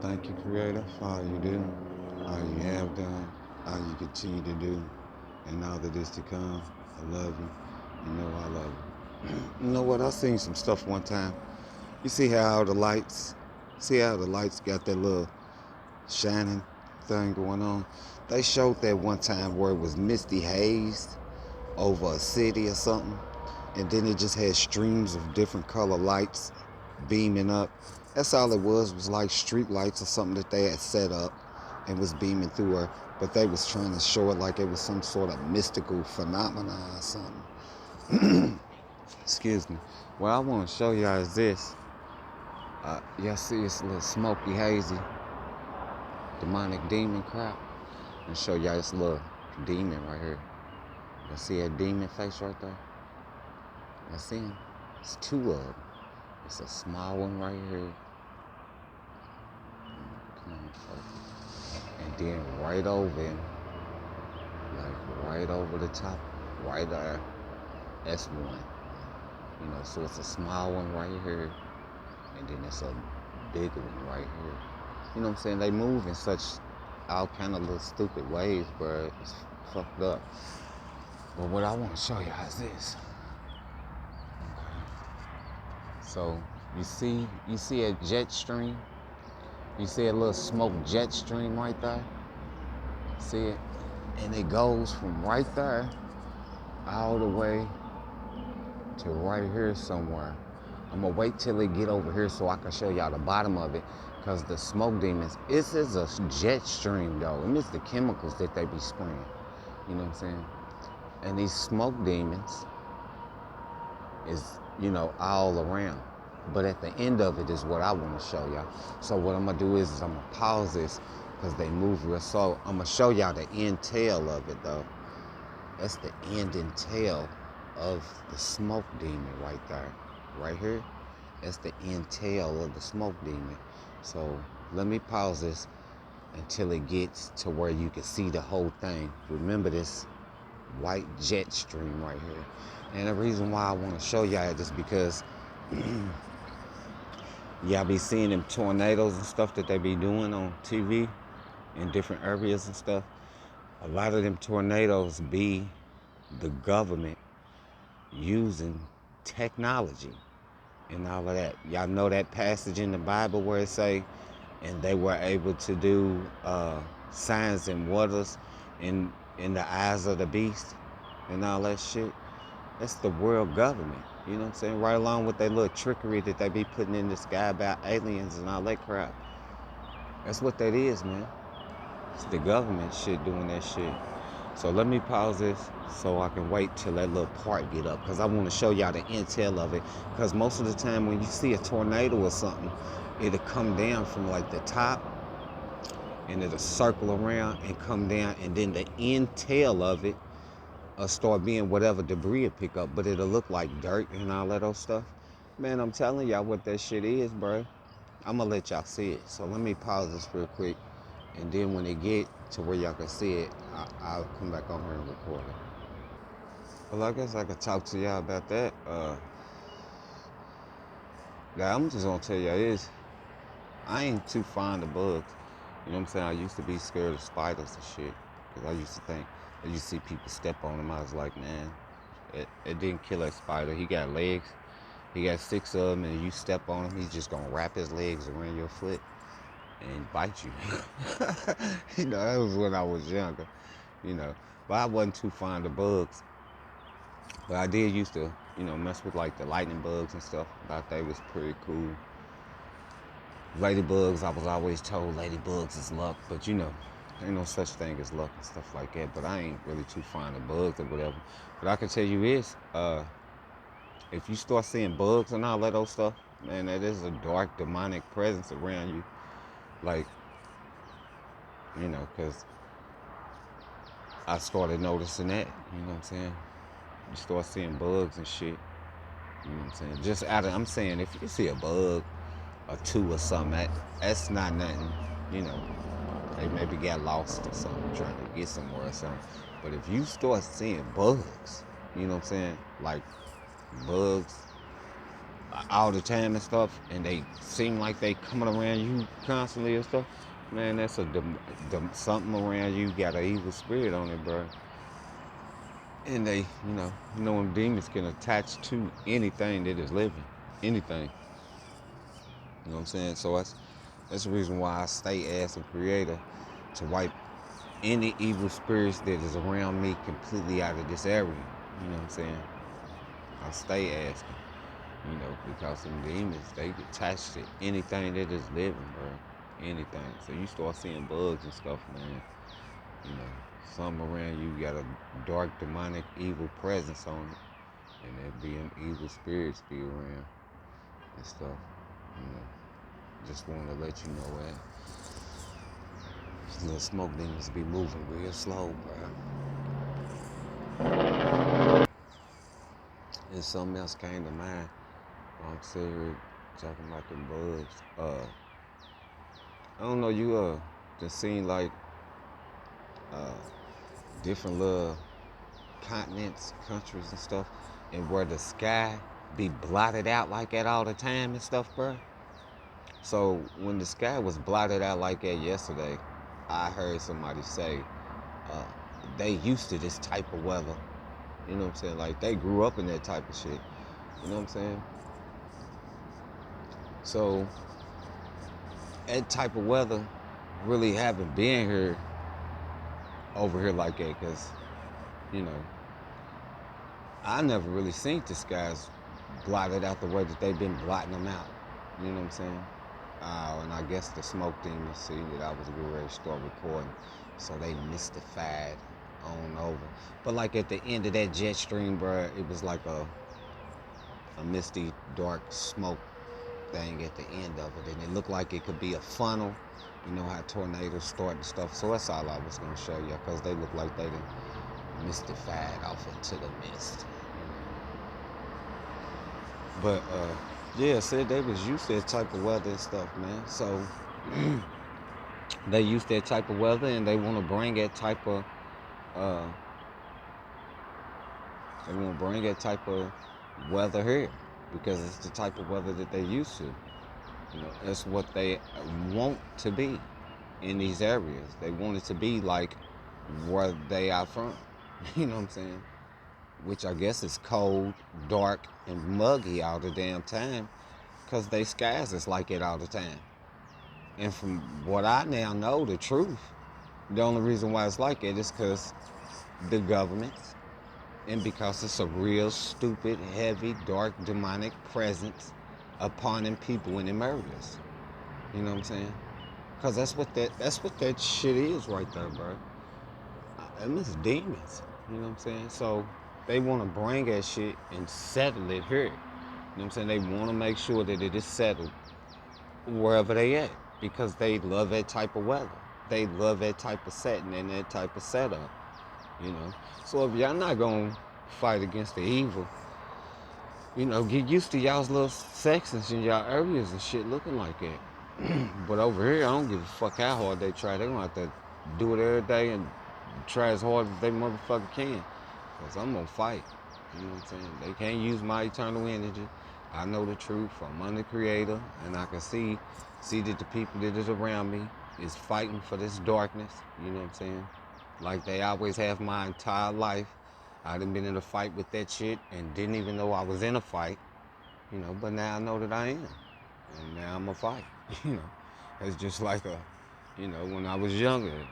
Thank you, Creator, for all you do, all you have done, all you continue to do, and all that is to come. I love you. You know I love you. You know what? I seen some stuff one time. You see how the lights got that little shining thing going on? They showed that one time where it was misty haze over a city or something, and then it just had streams of different color lights beaming up. That's all it was like street lights or something that they had set up and was beaming through her. But they was trying to show it like it was some sort of mystical phenomenon or something. Excuse me. What I want to show y'all is this. Y'all see this little smoky, hazy, demonic demon crap? And show y'all this little demon right here. You see that demon face right there? I see him. It's two of them. It's a small one right here. Come on, focus. And then right over him, like right over the top, right there, that's one. So it's a small one right here, and then it's a big one right here. You know what I'm saying? They move in such all kind of little stupid ways, bro. It's fucked up. But what I want to show y'all is this. So you see a jet stream? You see a little smoke jet stream right there? See it? And it goes from right there all the way to right here somewhere. I'm gonna wait till it get over here so I can show y'all the bottom of it. Cause the smoke demons, this is a jet stream though. And it's the chemicals that they be spraying. You know what I'm saying? And these smoke demons is, all around. But at the end of it is what I want to show y'all. So what I'm gonna do is I'm gonna pause this because they move real slow. I'm gonna show y'all the end tail of it though. That's the end and tail of the smoke demon right there. Right here. That's the end tail of the smoke demon. So let me pause this until it gets to where you can see the whole thing. Remember this white jet stream right here. And the reason why I want to show y'all is because y'all be seeing them tornadoes and stuff that they be doing on TV in different areas and stuff. A lot of them tornadoes be the government using technology and all of that. Y'all know that passage in the Bible where it say, and they were able to do signs and wonders in the eyes of the beast and all that shit. That's the world government. You know what I'm saying? Right along with that little trickery that they be putting in the sky about aliens and all that crap. That's what that is, man. It's the government shit doing that shit. So let me pause this so I can wait till that little part get up. Because I want to show y'all the intel of it. Because most of the time when you see a tornado or something, it'll come down from like the top and it'll circle around and come down. And then the end tail of it start being whatever debris it pick up, but it'll look like dirt and all that old stuff. Man, I'm telling y'all what that shit is, bro. I'm gonna let y'all see it. So let me pause this real quick, and then when it get to where y'all can see it, I'll come back on here and record it. Well, I guess I could talk to y'all about that. Yeah, I'm just gonna tell y'all this. I ain't too fond of bugs. You know what I'm saying? I used to be scared of spiders and shit. Because I used to see people step on them. I was like, man, it didn't kill that spider. He got legs. He got six of them, and you step on him, he's just gonna wrap his legs around your foot and bite you. That was when I was younger, you know. But I wasn't too fond of bugs. But I did used to, mess with like the lightning bugs and stuff. I thought they was pretty cool. Ladybugs, I was always told ladybugs is luck, but ain't no such thing as luck and stuff like that. But I ain't really too fond of bugs or whatever. But I can tell you this, if you start seeing bugs and all that old stuff, man, that is a dark demonic presence around you. Like, because I started noticing that, you know what I'm saying? You start seeing bugs and shit, you know what I'm saying? I'm saying, if you see a bug or two or something, that's not nothing, you know. They maybe got lost or something, trying to get somewhere or something. But if you start seeing bugs, you know what I'm saying? Like bugs, all the time and stuff, and they seem like they coming around you constantly and stuff, man, that's something around you got an evil spirit on it, bro. And they, them demons can attach to anything that is living, anything. You know what I'm saying? So that's the reason why I stay asking Creator to wipe any evil spirits that is around me completely out of this area. You know what I'm saying? I stay asking. Because some demons, they attach to anything that is living, bro. Anything. So you start seeing bugs and stuff, man. You know, something around you got a dark, demonic, evil presence on it. And there being evil spirits be around and stuff. Just want to let you know that. These little smoke demons be moving real slow, bro. And something else came to mind. I'm sitting here talking about the bugs. I don't know, you just seen like different little continents, countries and stuff, and where the sky be blotted out like that all the time and stuff, bro. So when the sky was blotted out like that yesterday, I heard somebody say they used to this type of weather. You know what I'm saying? Like they grew up in that type of shit. You know what I'm saying? So that type of weather really haven't been here over here like that, because I never really seen the skies blotted out the way that they've been blotting them out. You know what I'm saying? And I guess the smoke demons see that I was getting ready to start recording, so they mystified on over. But like at the end of that jet stream, bro, it was like a misty, dark smoke thing at the end of it, and it looked like it could be a funnel. You know how tornadoes start and stuff. So that's all I was gonna show you, because they look like they done mystified off into the mist. But yeah, said they was used to that type of weather and stuff, man. So they used that type of weather, and they want to bring that type of weather here, because it's the type of weather that they used to. It's what they want to be in these areas. They want it to be like where they are from. You know what I'm saying? Which I guess is cold, dark, and muggy all the damn time, because they skies is like it all the time. And from what I now know, the truth, the only reason why it's like it is because the government, and because it's a real stupid, heavy, dark, demonic presence upon them people in them areas. You know what I'm saying? Because that's what that shit is right there, bro. Them is demons. You know what I'm saying? So they want to bring that shit and settle it here. You know what I'm saying? They want to make sure that it is settled wherever they at, because they love that type of weather. They love that type of setting and that type of setup. So if y'all not gonna fight against the evil, get used to y'all's little sections in y'all areas and shit looking like that. But over here, I don't give a fuck how hard they try. They gonna have to do it every day and try as hard as they motherfucker can. Because I'm gonna fight. You know what I'm saying? They can't use my eternal energy. I know the truth. I'm under Creator, and I can see that the people that is around me is fighting for this darkness. You know what I'm saying? Like they always have my entire life. I done been in a fight with that shit and didn't even know I was in a fight. But now I know that I am. And now I'm a fight. It's just like when I was younger,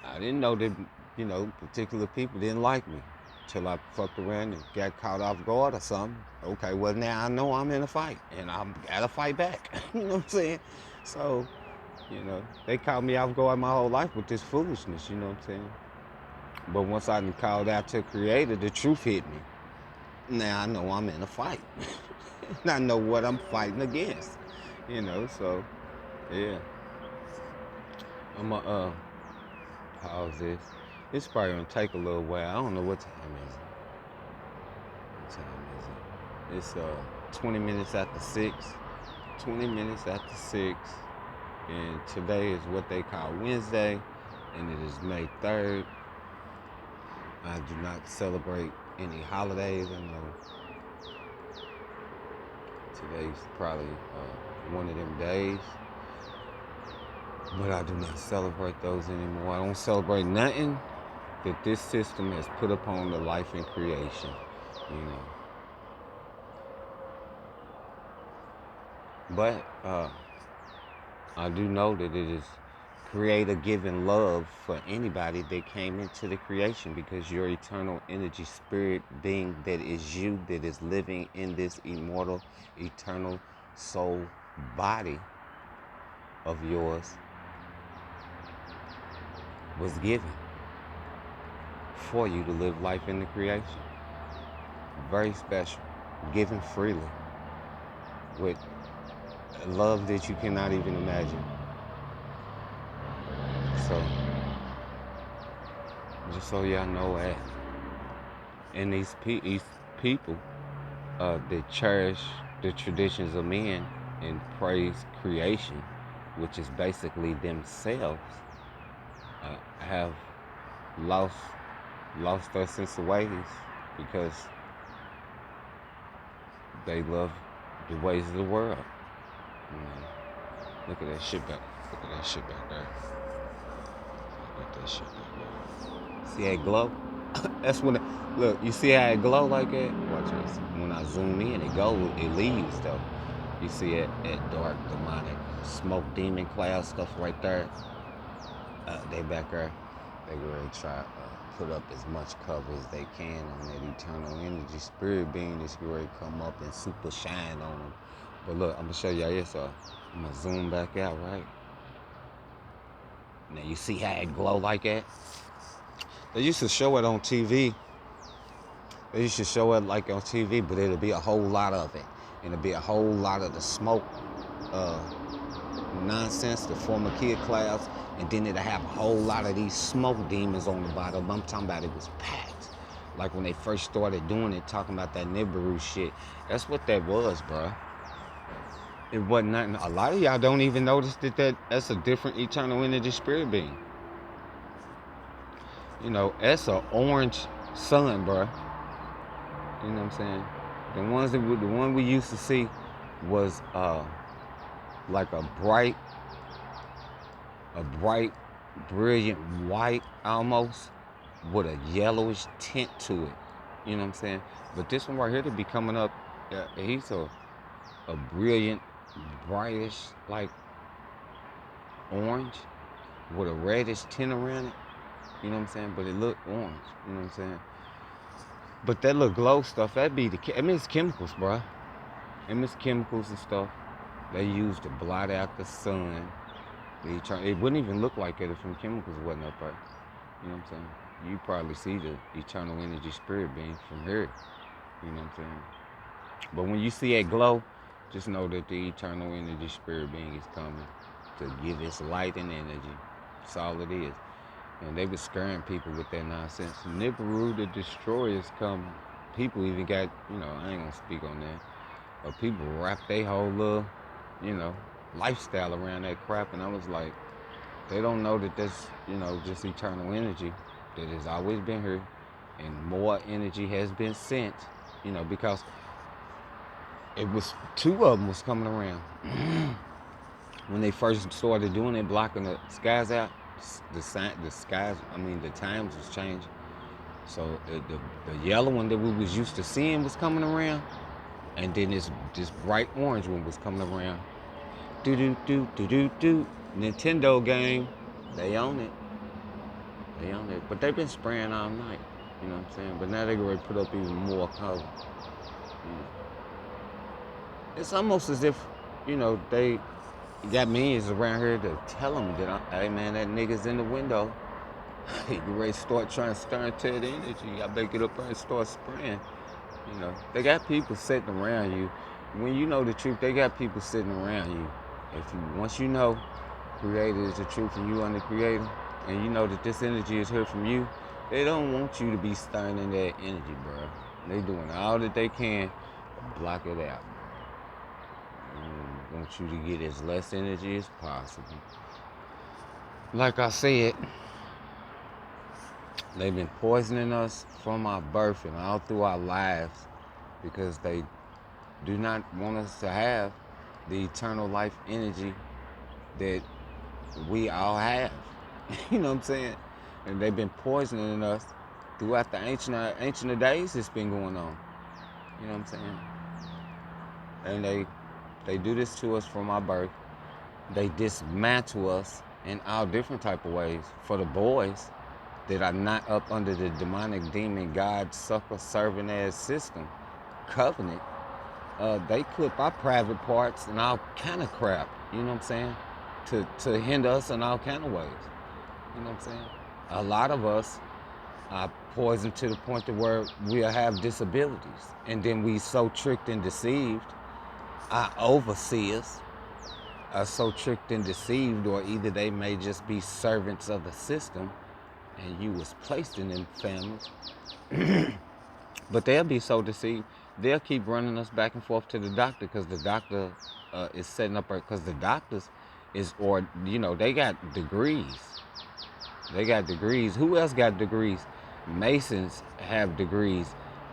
I didn't know that, particular people didn't like me till I fucked around and got caught off guard or something. Okay, well now I know I'm in a fight and I gotta fight back. You know what I'm saying? So, they caught me off guard my whole life with this foolishness, you know what I'm saying? But once I called out to Creator, the truth hit me. Now I know I'm in a fight. And I know what I'm fighting against. So yeah. I'ma pause this. It's probably gonna take a little while. I don't know what time is it. What time is it? It's 20 minutes after 6. 20 minutes after 6. And today is what they call Wednesday, and it is May 3rd. I do not celebrate any holidays. I know Today's probably one of them days, but I do not celebrate those anymore. I don't celebrate nothing that this system has put upon the life and creation, you know. But I do know that it is creator giving love for anybody that came into the creation, because your eternal energy spirit being that is you, that is living in this immortal, eternal soul body of yours, was given for you to live life in the creation. Very special, given freely, with love that you cannot even imagine. So, just so y'all know that. And these people that cherish the traditions of men and praise creation, which is basically themselves, have lost their sense of ways, because they love the ways of the world. You know, look at that shit back. Look at that shit back there. Look at that shit back there. See that glow? That's when look. You see how it glow like that? Watch this. When I zoom in, it leaves though. You see it, that dark demonic smoke demon cloud stuff right there. They back there. They really try to put up as much cover as they can on that eternal energy spirit being that's going to come up and super shine on them. But look, I'm gonna show y'all this. I'm gonna zoom back out, right? Now you see how it glow like that? They used to show it on TV. They used to show it like on TV, but it'll be a whole lot of it. And it'll be a whole lot of the smoke nonsense, the former kid clouds, and then it'll have a whole lot of these smoke demons on the bottom. I'm talking about it was packed. Like when they first started doing it, talking about that Nibiru shit. That's what that was, bro. It wasn't nothing. A lot of y'all don't even notice that's a different eternal energy spirit being. You know, that's an orange sun, bro. You know what I'm saying? The one we used to see was like a bright, brilliant white almost, with a yellowish tint to it. You know what I'm saying? But this one right here to be coming up, he's a brilliant, brightish, like orange with a reddish tint around it. You know what I'm saying? But it looked orange. You know what I'm saying? But that little glow stuff, it's chemicals, bro. It's chemicals and stuff they use to blot out the sun. It wouldn't even look like it if them chemicals wasn't up there. You know what I'm saying? You probably see the eternal energy spirit being from here. You know what I'm saying? But when you see that glow, just know that the eternal energy spirit being is coming to give its light and energy. That's all it is. And they were scaring people with that nonsense. Nibiru the Destroyer is coming. People even got, I ain't gonna speak on that. But people wrap their whole little, lifestyle around that crap. And I was like, they don't know that that's, just eternal energy that has always been here. And more energy has been sent, because it was two of them was coming around. When they first started doing it, blocking the skies out, the times was changing. So the yellow one that we was used to seeing was coming around, and then this bright orange one was coming around. Do. Nintendo game, they own it. They own it. But they've been spraying all night. You know what I'm saying? But now they're going to put up even more color. It's almost as if, they got minions around here to tell them that, hey man, that nigga's in the window. You ready to start trying to stir into the energy. I better get up there and start spraying. They got people sitting around you. When you know the truth, they got people sitting around you. Once you know Creator is the truth and you are the Creator, and you know that this energy is here from you, they don't want you to be stirring in that energy, bro. They doing all that they can to block it out. Want you to get as less energy as possible. Like I said, they've been poisoning us from our birth and all through our lives because they do not want us to have the eternal life energy that we all have. You know what I'm saying? And they've been poisoning us throughout the ancient days. It's been going on. You know what I'm saying? And they do this to us from our birth. They dismantle us in all different type of ways. For the boys that are not up under the demonic demon god sucker serving ass system covenant, they clip our private parts and all kind of crap. You know what I'm saying? To hinder us in all kind of ways. You know what I'm saying? A lot of us are poisoned to the point to where we'll have disabilities, and then we so tricked and deceived. Our overseers are so tricked and deceived, or either they may just be servants of the system, and you was placed in them families. But they'll be so deceived, they'll keep running us back and forth to the doctor because the doctor is setting up, because the doctors is, or they got degrees. They got degrees. Who else got degrees? Masons have degrees.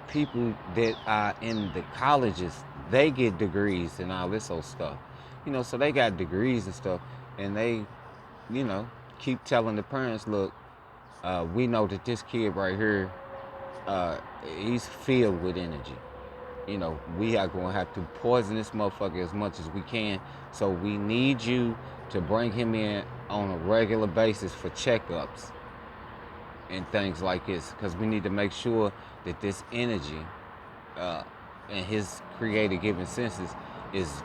People that are in the colleges, they get degrees and all this old stuff. So they got degrees and stuff, and they, you know, keep telling the parents, look, we know that this kid right here, he's filled with energy. We are going to have to poison this motherfucker as much as we can. So we need you to bring him in on a regular basis for checkups and things like this, because we need to make sure that this energy and his creative given senses is,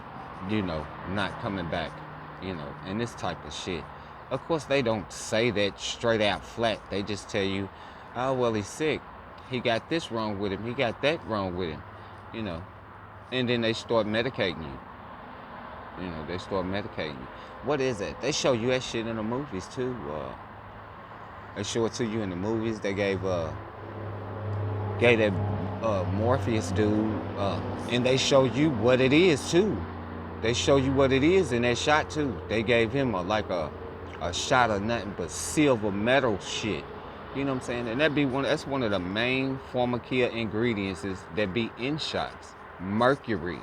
not coming back, and this type of shit. Of course, they don't say that straight out flat. They just tell you, oh, well, he's sick. He got this wrong with him. He got that wrong with him, and then they start medicating you. They start medicating you. What is it? They show you that shit in the movies, too. They show it to you in the movies. They gave that Morpheus dude, and they show you what it is, too. They show you what it is in that shot, too. They gave him a shot of nothing but silver metal shit. You know what I'm saying? And that's one of the main pharmacia ingredients that be in shots. Mercury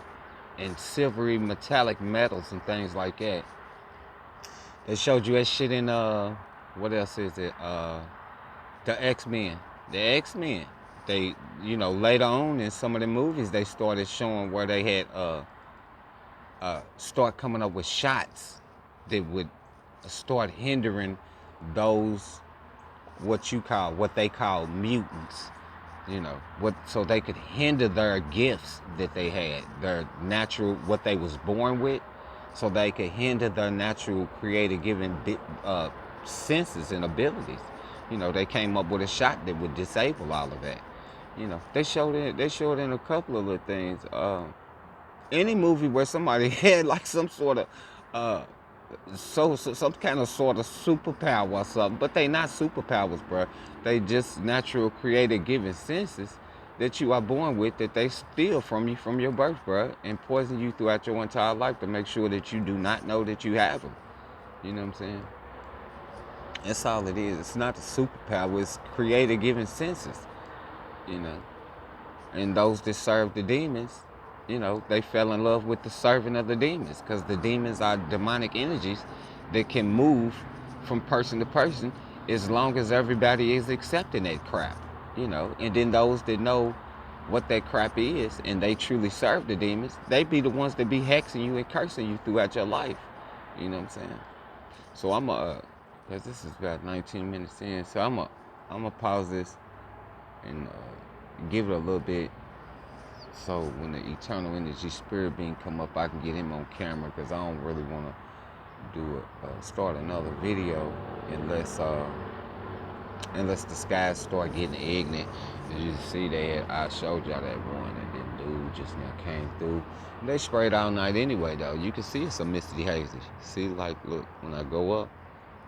and silvery metallic metals and things like that. They showed you that shit in what else is it? The X-Men. The X-Men. They, later on in some of the movies, they started showing where they had start coming up with shots that would start hindering those what they call mutants. So they could hinder their gifts that they had, their natural, what they was born with, so they could hinder their natural creative given senses and abilities. They came up with a shot that would disable all of that. They showed it in a couple of little things. Any movie where somebody had like some sort of some kind of sort of superpower or something, but they not superpowers, bro. They just natural creative given senses that you are born with, that they steal from you from your birth, bro, and poison you throughout your entire life to make sure that you do not know that you have them. You know what I'm saying? That's all it is. It's not a superpower. It's creative given senses. And those that serve the demons, they fell in love with the servant of the demons, because the demons are demonic energies that can move from person to person as long as everybody is accepting that crap, And then those that know what that crap is and they truly serve the demons, they be the ones that be hexing you and cursing you throughout your life. You know what I'm saying? So because this is about 19 minutes in, so I'm gonna pause this and give it a little bit, so when the eternal energy spirit being come up, I can get him on camera, because I don't really want to start another video unless the skies start getting ignorant. As you see there, I showed y'all that one, and then dude just now came through. They sprayed all night anyway, though. You can see it's a misty hazy. See, like, look, when I go up,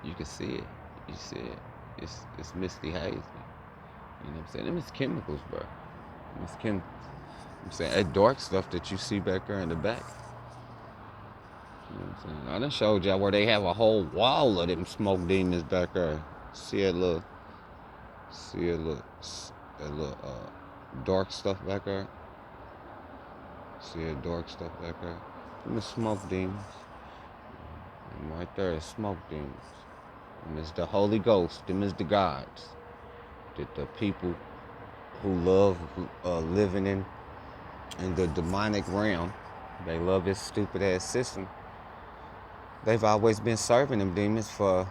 you can see it. You see it. It's misty hazy. You know what I'm saying? Them is chemicals, bro. It's chemicals. I'm saying that dark stuff that you see back there in the back. You know what I'm saying? I done showed y'all where they have a whole wall of them smoke demons back there. See that little dark stuff back there? See that dark stuff back there? Them is smoke demons. And right there is smoke demons. And it's the Holy Ghost. Them is the gods. That the people who love living in the demonic realm, they love this stupid ass system. They've always been serving them demons for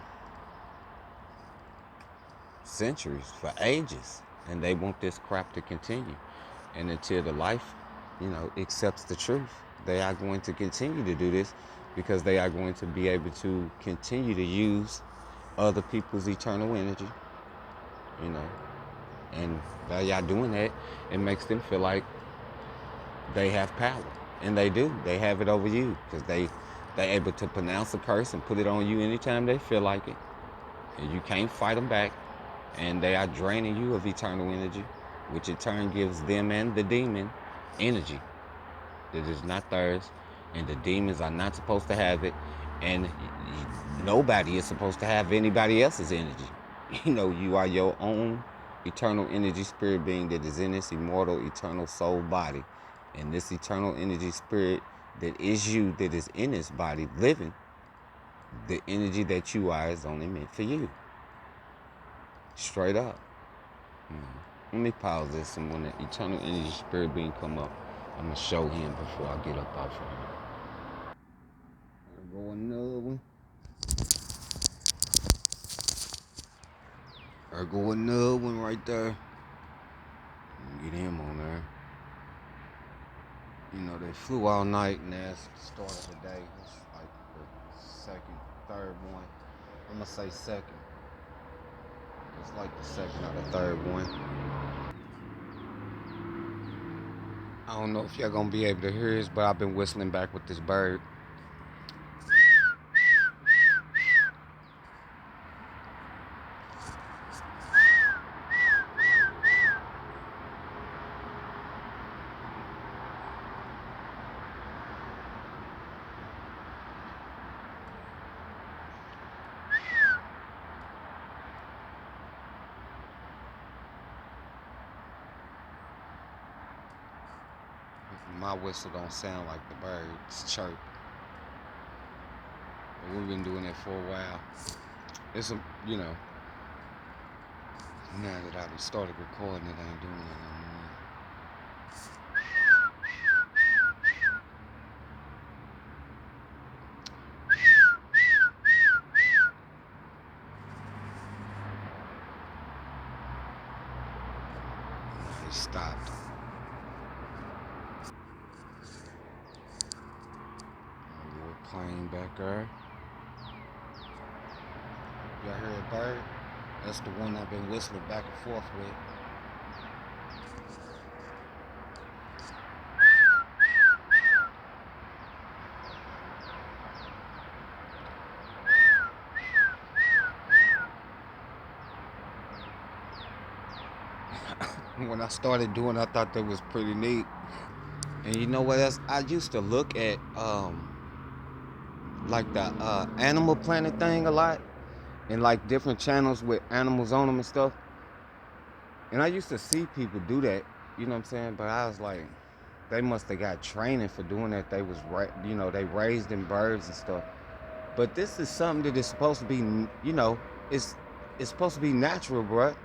centuries, for ages. And they want this crap to continue. And until the life, accepts the truth, they are going to continue to do this because they are going to be able to continue to use other people's eternal energy, you know. And by y'all doing that, it makes them feel like they have power. And they do. They have it over you because they able to pronounce a curse and put it on you anytime they feel like it. And you can't fight them back. And they are draining you of eternal energy, which in turn gives them and the demon energy that is not theirs. And the demons are not supposed to have it. And nobody is supposed to have anybody else's energy. You are your own eternal energy spirit being that is in this immortal, eternal soul body. And this eternal energy spirit that is you, that is in this body, living, the energy that you are is only meant for you. Straight up. Let me pause this, and when the eternal energy spirit being come up, I'm going to show him before I get up off of him. There go another one. There go another one right there. Get him on there. They flew all night, and that's the start of the day. It's like the second, third one. I'm going to say second. It's like the second or the third one. I don't know if y'all gonna be able to hear this, but I've been whistling back with this bird. My whistle don't sound like the birds chirp. But we've been doing it for a while. It's now that I've started recording it, I ain't doing it no more. He stopped. A little plane back there. Y'all hear a bird? That's the one I've been whistling back and forth with. When I started doing it, I thought that was pretty neat. And you know what else? I used to look at like the Animal Planet thing a lot, and like different channels with animals on them and stuff. And I used to see people do that, you know what I'm saying? But I was like, they must have got training for doing that. They was they raised them birds and stuff. But this is something that is supposed to be, it's supposed to be natural, bruh.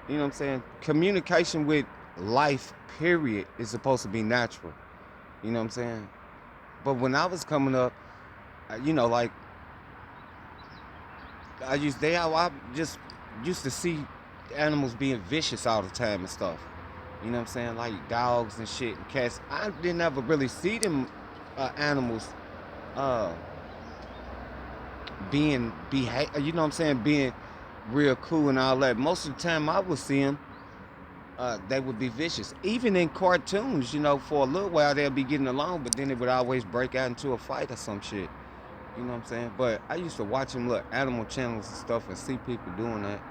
You know what I'm saying? Communication with life, period, is supposed to be natural. You know what I'm saying? But when I was coming up, like I just used to see animals being vicious all the time and stuff. You know what I'm saying? Like dogs and shit and cats. I didn't ever really see them animals being you know what I'm saying, being real cool and all that. Most of the time I would see them, they would be vicious. Even in cartoons, for a little while they'll be getting along, but then it would always break out into a fight or some shit. You know what I'm saying? But I used to watch them little animal channels and stuff and see people doing that.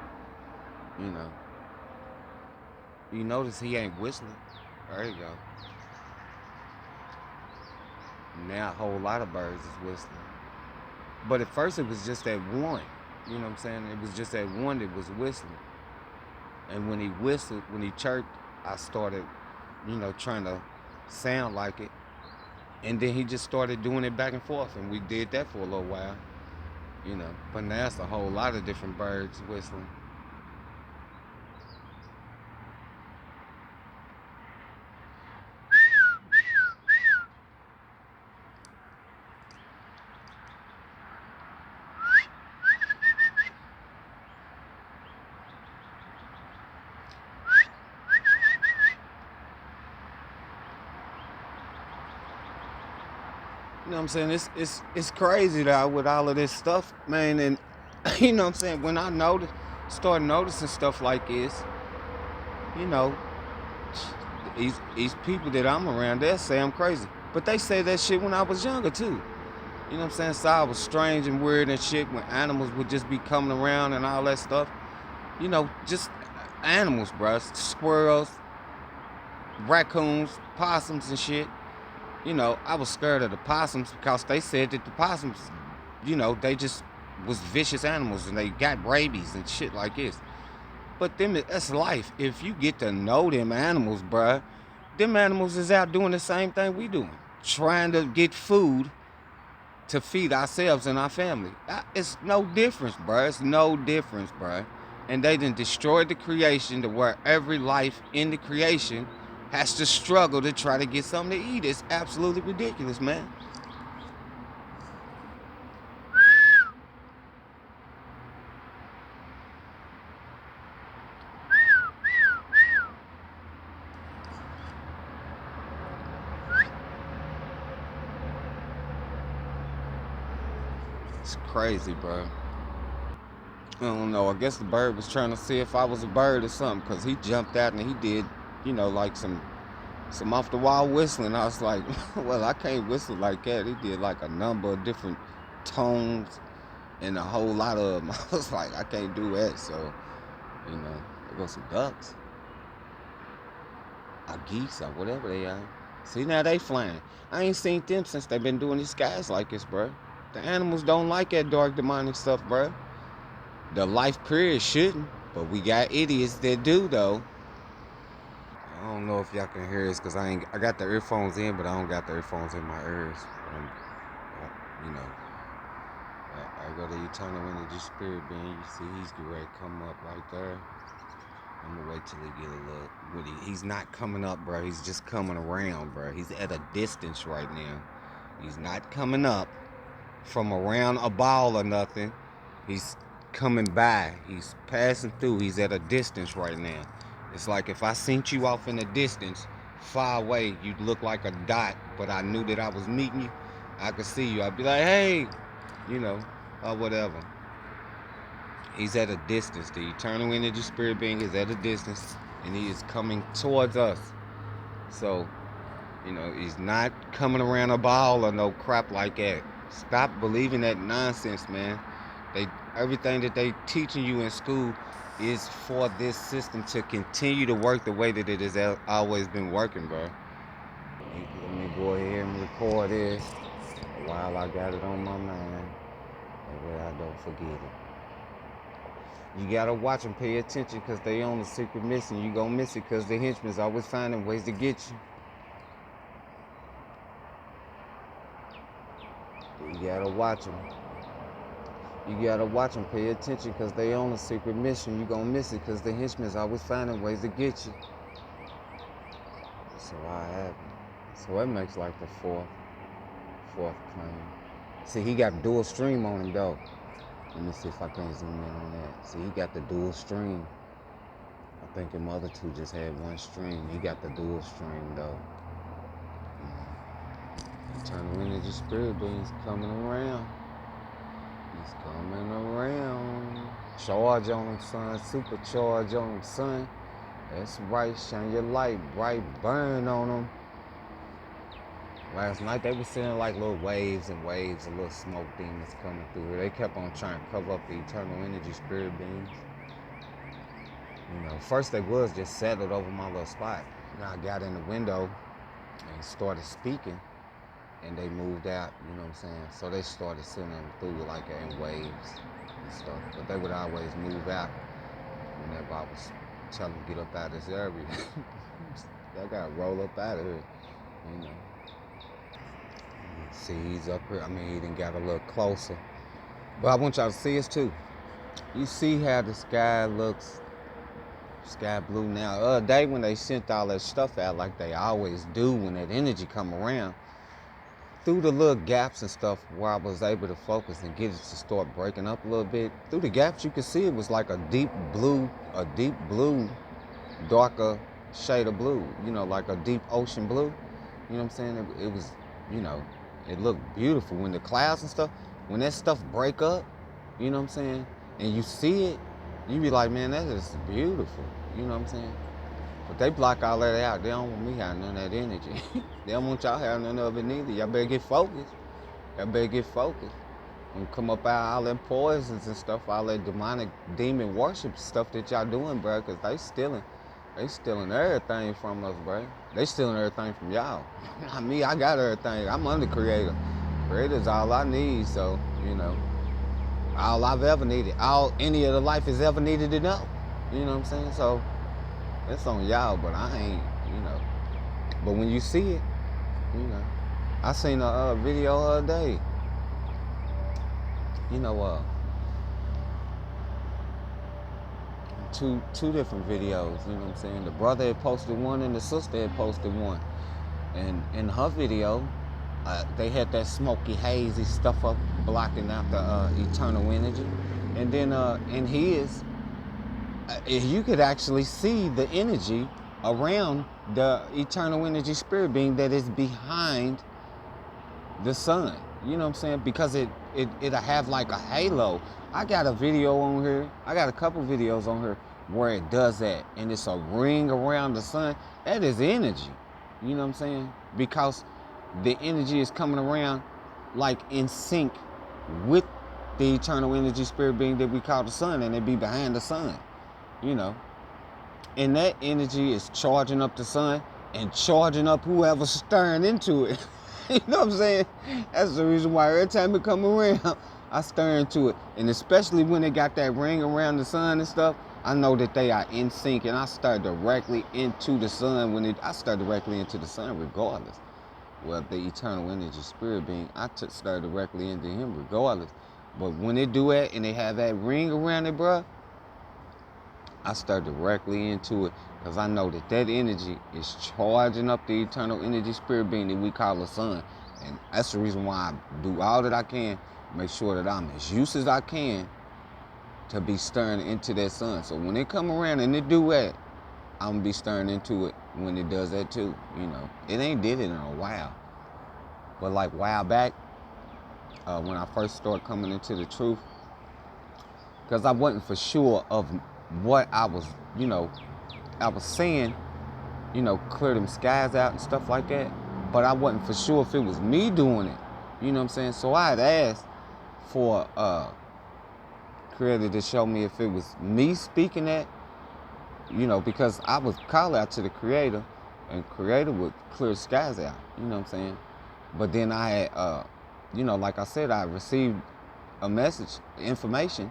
You notice he ain't whistling. There you go. Now a whole lot of birds is whistling. But at first it was just that one. You know what I'm saying? It was just that one that was whistling. And when he whistled, when he chirped, I started, trying to sound like it. And then he just started doing it back and forth, and we did that for a little while, you know. But now it's a whole lot of different birds whistling. You know what I'm saying? It's crazy that with all of this stuff, man. And you know what I'm saying? When I start noticing stuff like this, you know, these people that I'm around, they'll say I'm crazy. But they say that shit when I was younger too. You know what I'm saying? So I was strange and weird and shit when animals would just be coming around and all that stuff. You know, just animals, bruh. Squirrels, raccoons, possums and shit. You know, I was scared of the possums because they said that the possums, you know, they just was vicious animals and they got rabies and shit like this. But them, that's life. If you get to know them animals, bruh, them animals is out doing the same thing we doing. Trying to get food to feed ourselves and our family. It's no difference, bruh. It's no difference, bruh. And they done destroyed the creation to where every life in the creation has to struggle to try to get something to eat. It's absolutely ridiculous, man. It's crazy, bro. I don't know. I guess the bird was trying to see if I was a bird or something, because he jumped out and he did, you know, like some off the wall whistling. I was like, well, I can't whistle like that. He did like a number of different tones and a whole lot of them. I was like, I can't do that. So, you know, there go some ducks, or geese, or whatever they are. See, now they flying. I ain't seen them since they been doing these skies like this, bro. The animals don't like that dark demonic stuff, bro. The life period shouldn't, but we got idiots that do though. I don't know if y'all can hear this because I got the earphones in, but I don't got the earphones in my ears. You know, I go to Eternal Energy Spirit Being. You see, he's getting ready to come up right there. I'm gonna wait till he get a little. He's not coming up, bro. He's just coming around, bro. He's at a distance right now. He's not coming up from around a ball or nothing. He's coming by. He's passing through. He's at a distance right now. It's like if I sent you off in the distance, far away, you'd look like a dot, but I knew that I was meeting you. I could see you. I'd be like, hey, you know, or whatever. He's at a distance. The eternal energy spirit being is at a distance, and he is coming towards us. So, you know, he's not coming around a ball or no crap like that. Stop believing that nonsense, man. Everything that they teaching you in school is for this system to continue to work the way that it has always been working, bro. Let me go ahead and record this while I got it on my mind. That way I don't forget it. You gotta watch them, pay attention, because they on the secret mission. You gonna miss it because the henchmen's always finding ways to get you. You gotta watch them. You gotta watch them, pay attention, because they on a secret mission. You gonna miss it because the henchmen's always finding ways to get you. So I have it. So it makes like the fourth claim. See, he got dual stream on him though. Let me see if I can zoom in on that. See, he got the dual stream. I think them other two just had one stream. He got the dual stream though. Eternal energy spirit beings coming around. He's coming around. Charge on him, son. Supercharge on him, son. That's right. Shine your light. Bright burn on him. Last night they were seeing like little waves and waves of little smoke demons coming through here. They kept on trying to cover up the eternal energy spirit beings. You know, first they was just settled over my little spot. Now I got in the window and started speaking, and they moved out, you know what I'm saying? So they started sending them through like in waves and stuff. But they would always move out whenever I was telling them to get up out of this area. They gotta roll up out of here, you know. See, he's up here. I mean, he done got a little closer. But I want y'all to see this too. You see how the sky looks sky blue now. The other day when they sent all that stuff out like they always do when that energy come around, through the little gaps and stuff where I was able to focus and get it to start breaking up a little bit, through the gaps you could see it was like a deep blue, darker shade of blue, like a deep ocean blue. You know what I'm saying? It was, you know, it looked beautiful. When the clouds and stuff, when that stuff break up, you know what I'm saying? And you see it, you be like, man, that is beautiful. You know what I'm saying? But they block all that out. They don't want me having none of that energy. They don't want y'all having none of it neither. Y'all better get focused. Y'all better get focused. And come up out all them poisons and stuff, all that demonic demon worship stuff that y'all doing, bro, because they stealing everything from us, bro. They stealing everything from y'all. Not me, I got everything. I'm under creator. Creator's all I need, so, all I've ever needed, all any of the life has ever needed to know. You know what I'm saying? So, that's on y'all, but I ain't, But when you see it, I seen a video the other day. Two different videos, you know what I'm saying? The brother had posted one and the sister had posted one. And in her video, they had that smoky, hazy stuff up blocking out the eternal energy. And then in his, you could actually see the energy around the eternal energy spirit being that is behind the sun. You know what I'm saying? Because it'll have like a halo. I got a video on here. I got a couple videos on here where it does that. And it's a ring around the sun. That is energy. You know what I'm saying? Because the energy is coming around like in sync with the eternal energy spirit being that we call the sun, and it be behind the sun. And that energy is charging up the sun and charging up whoever's stirring into it. You know what I'm saying? That's the reason why every time it come around, I stir into it. And especially when they got that ring around the sun and stuff, I know that they are in sync, and I stir directly into the sun. I stir directly into the sun regardless. Well, the eternal energy spirit being, I stir directly into him regardless. But when they do that and they have that ring around it, bruh, I stir directly into it because I know that energy is charging up the eternal energy spirit being that we call the sun. And that's the reason why I do all that I can, make sure that I'm as used as I can to be stirring into that sun. So when it come around and it do that, I'm going to be stirring into it when it does that too. It ain't did it in a while. But like a while back, when I first started coming into the truth, because I wasn't for sure of what I was saying, clear them skies out and stuff like that. But I wasn't for sure if it was me doing it. You know what I'm saying? So I had asked for Creator to show me if it was me speaking that, because I would call out to the Creator and Creator would clear skies out. You know what I'm saying? But then I had, like I said, I received a message, information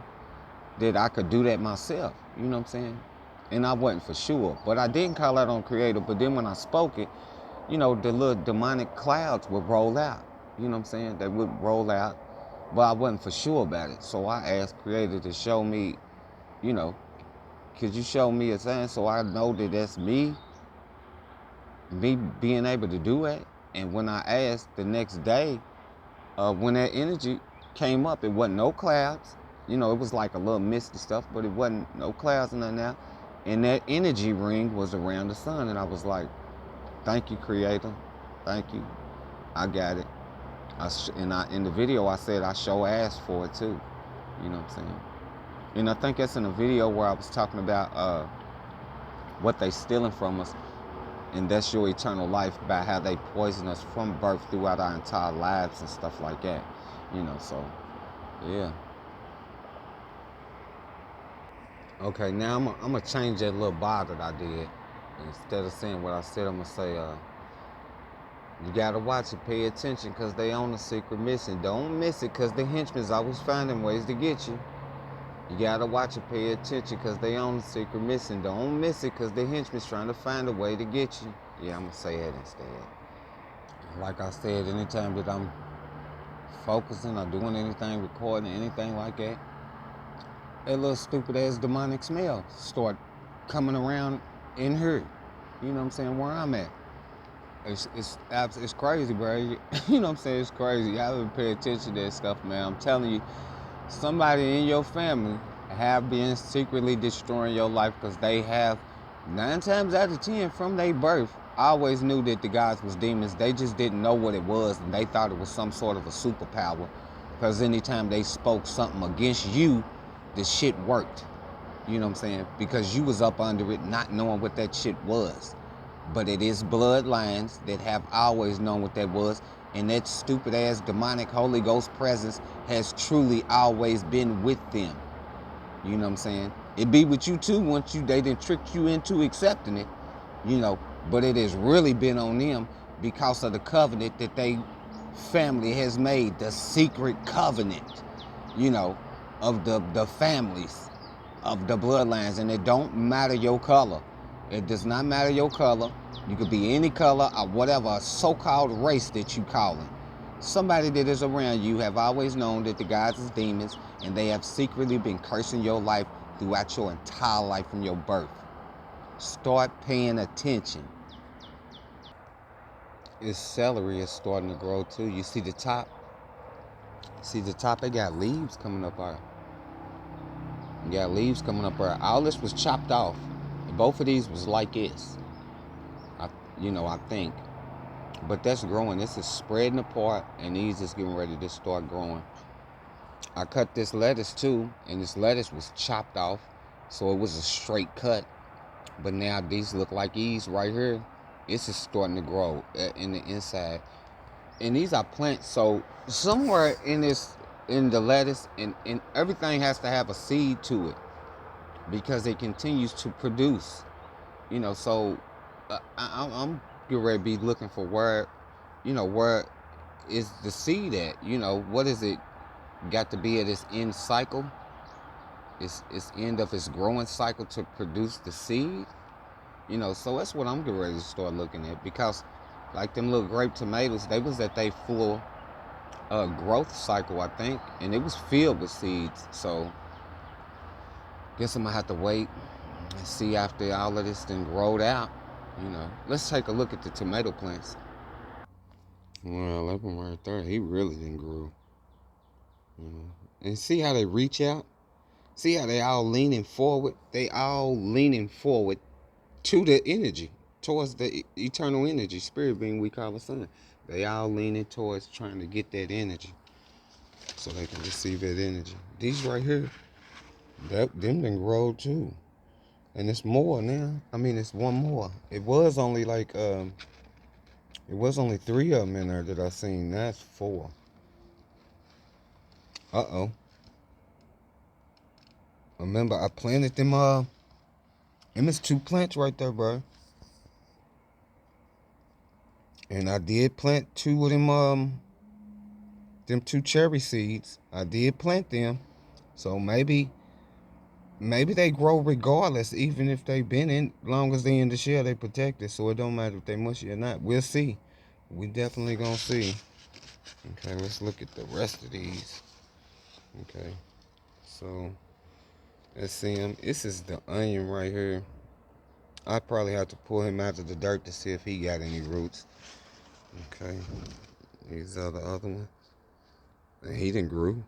that I could do that myself. You know what I'm saying? And I wasn't for sure. But I didn't call out on Creator. But then when I spoke it, the little demonic clouds would roll out. You know what I'm saying? They would roll out. But I wasn't for sure about it. So I asked Creator to show me, could you show me a sign so I know that that's me being able to do it? And when I asked the next day, when that energy came up, it wasn't no clouds. It was like a little misty stuff, but it wasn't no clouds and nothing now. And that energy ring was around the sun. And I was like, thank you, Creator. Thank you. I got it. In the video, I said I sure asked for it too. You know what I'm saying? And I think that's in a video where I was talking about what they stealing from us. And that's your eternal life, by how they poison us from birth throughout our entire lives and stuff like that. So, yeah. Okay, now I'm going to change that little bar that I did. Instead of saying what I said, I'm going to say, you got to watch it, pay attention, because they on a secret mission. Don't miss it, because the henchmen's always finding ways to get you. You got to watch it, pay attention, because they on a secret mission. Don't miss it, because the henchmen's trying to find a way to get you. Yeah, I'm going to say that instead. Like I said, anytime that I'm focusing or doing anything, recording anything like that, that little stupid ass demonic smell start coming around in her. You know what I'm saying? Where I'm at. It's crazy, bro. You know what I'm saying? It's crazy. Y'all better pay attention to that stuff, man. I'm telling you, somebody in your family have been secretly destroying your life because they have 9 times out of 10 from their birth always knew that the gods was demons. They just didn't know what it was, and they thought it was some sort of a superpower because anytime they spoke something against you, the shit worked. You know what I'm saying? Because you was up under it not knowing what that shit was. But it is bloodlines that have always known what that was. And that stupid ass demonic Holy Ghost presence has truly always been with them. You know what I'm saying? It be with you too once they done tricked you into accepting it. You know, but it has really been on them because of the covenant that they family has made, the secret covenant, you know, of the families, of the bloodlines. And it don't matter your color. It does not matter your color. You could be any color or whatever so-called race that you call it. Somebody that is around you have always known that the gods is demons, and they have secretly been cursing your life throughout your entire life from your birth. Start paying attention. Its celery is starting to grow too. You see the top? See the top? It got leaves coming up out. You got leaves coming up there. All this was chopped off. Both of these was like this. I think. But that's growing. This is spreading apart, and these is getting ready to start growing. I cut this lettuce too, and this lettuce was chopped off, so it was a straight cut. But now these look like these right here. This is starting to grow in the inside. And these are plants, so somewhere in the lettuce, and everything has to have a seed to it because it continues to produce. So I'm getting ready to be looking for where is the seed at? What is it got to be at its end cycle? Its end of its growing cycle to produce the seed? So that's what I'm getting ready to start looking at, because like them little grape tomatoes, they was at their full growth cycle, I think, and it was filled with seeds. So guess I'm gonna have to wait and see after all of this thing growed out. Let's take a look at the tomato plants. Well, that one right there, he really didn't grow. And see how they reach out? See how they all leaning forward? They all leaning forward to the energy, towards the eternal energy, spirit being we call the sun. They all leaning towards trying to get that energy so they can receive that energy. These right here, them didn't grow too. And it's more now. I mean, it's one more. It was only like, it was only 3 of them in there that I seen. That's 4. Uh-oh. Remember, I planted them, it's 2 plants right there, bro. And I did plant 2 of them 2 cherry seeds. I did plant them. So maybe they grow regardless, even if they've been in, long as they in the shell, they protected. So it don't matter if they mushy or not. We'll see. We definitely gonna see. Okay, let's look at the rest of these. Okay, so let's see him. This is the onion right here. I probably have to pull him out of the dirt to see if he got any roots. Okay, these are the other ones. And he didn't grew.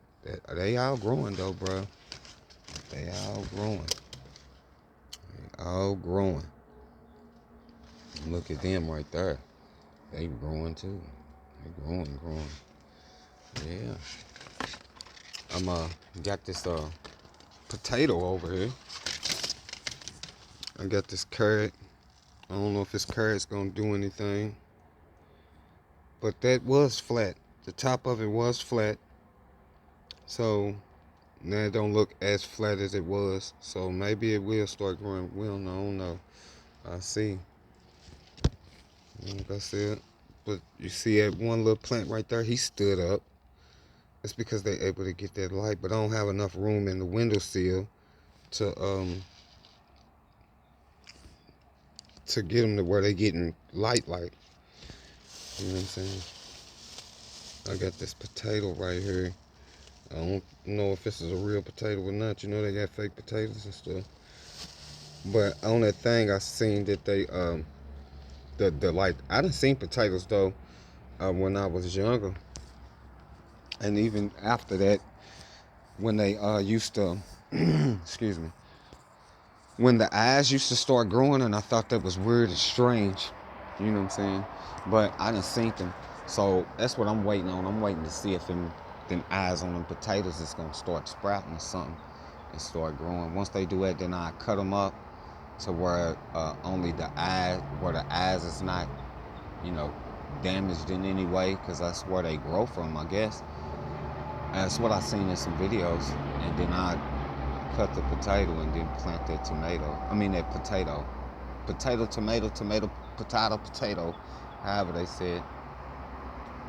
They all growing though, bro. They all growing. They all growing. Look at them right there. They growing too. They growing. Yeah. I'm got this potato over here. I got this carrot. I don't know if this carrot's gonna do anything. But that was flat. The top of it was flat. So now it don't look as flat as it was. So maybe it will start growing. We don't know. I see. Like I said. But you see that one little plant right there? He stood up. It's because they're able to get that light. But I don't have enough room in the windowsill to get them to where they getting light. You know what I'm saying? I got this potato right here. I don't know if this is a real potato or not. You know they got fake potatoes and stuff. But on that thing, I seen that they the like I done seen potatoes though when I was younger, and even after that when they used to excuse me, when the eyes used to start growing, and I thought that was weird and strange. You know what I'm saying? But I done seen them, so that's what I'm waiting on. I'm waiting to see if them eyes on them potatoes is gonna start sprouting or something and start growing. Once they do that, then I cut them up to where only the eye, where the eyes is not, you know, damaged in any way, because that's where they grow from, I guess. That's what I seen in some videos, and then I cut the potato and then plant that tomato. I mean that potato, potato, tomato, tomato, potato, potato, however they said.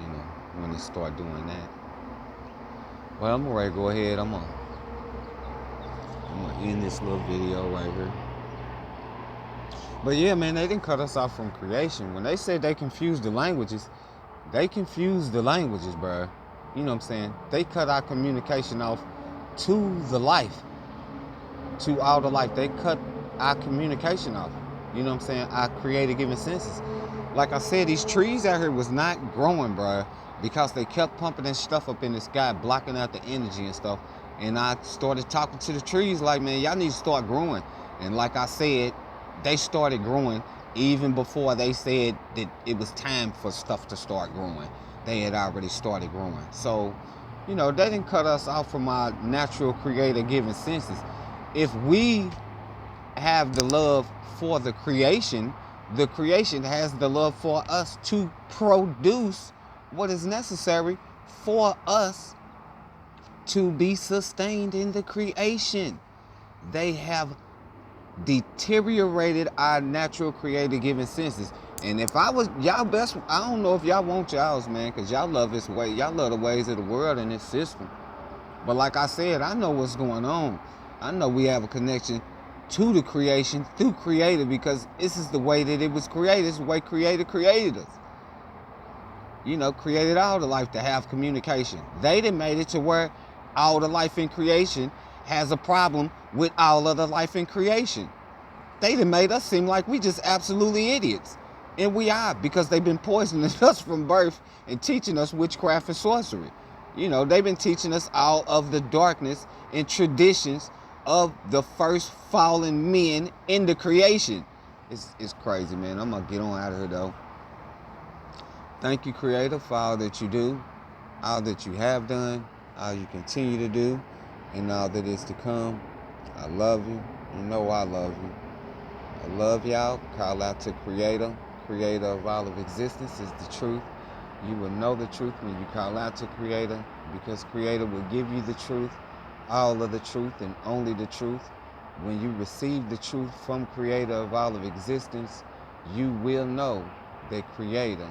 You know, when they start doing that. Well, I'm ready to go ahead. I'm gonna end this little video right here. But yeah, man, they didn't cut us off from creation. When they said they confused the languages, they confused the languages, bro. You know what I'm saying? They cut our communication off to the life, to all the life. They cut our communication off. You know what I'm saying? Our creative giving senses. Like I said, these trees out here was not growing, bro, because they kept pumping that stuff up in the sky, blocking out the energy and stuff. And I started talking to the trees like, man, y'all need to start growing. And like I said, they started growing even before they said that it was time for stuff to start growing. They had already started growing. So, you know, they didn't cut us off from our natural creator giving senses. If we have the love for the creation has the love for us to produce what is necessary for us to be sustained in the creation. They have deteriorated our natural creative giving senses. And if I was y'all best, I don't know if y'all want y'all's, man, because y'all love this way. Y'all love the ways of the world and this system. But like I said, I know what's going on. I know we have a connection to the creation through creator, because this is the way that it was created. This is the way creator created us. You know, created all the life to have communication. They done made it to where all the life in creation has a problem with all of the life in creation. They done made us seem like we just absolutely idiots. And we are, because they've been poisoning us from birth and teaching us witchcraft and sorcery. You know, they've been teaching us all of the darkness and traditions of the first fallen men in the creation. It's crazy, man. I'm going to get on out of here, though. Thank you, Creator, for all that you do, all that you have done, all you continue to do, and all that is to come. I love you. You know I love you. I love y'all. Call out to Creator. Creator of all of existence is the truth. You will know the truth when you call out to Creator, because Creator will give you the truth, all of the truth, and only the truth. When you receive the truth from Creator of all of existence, you will know that Creator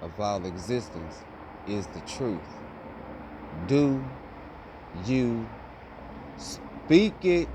of all existence is the truth. Do you speak it?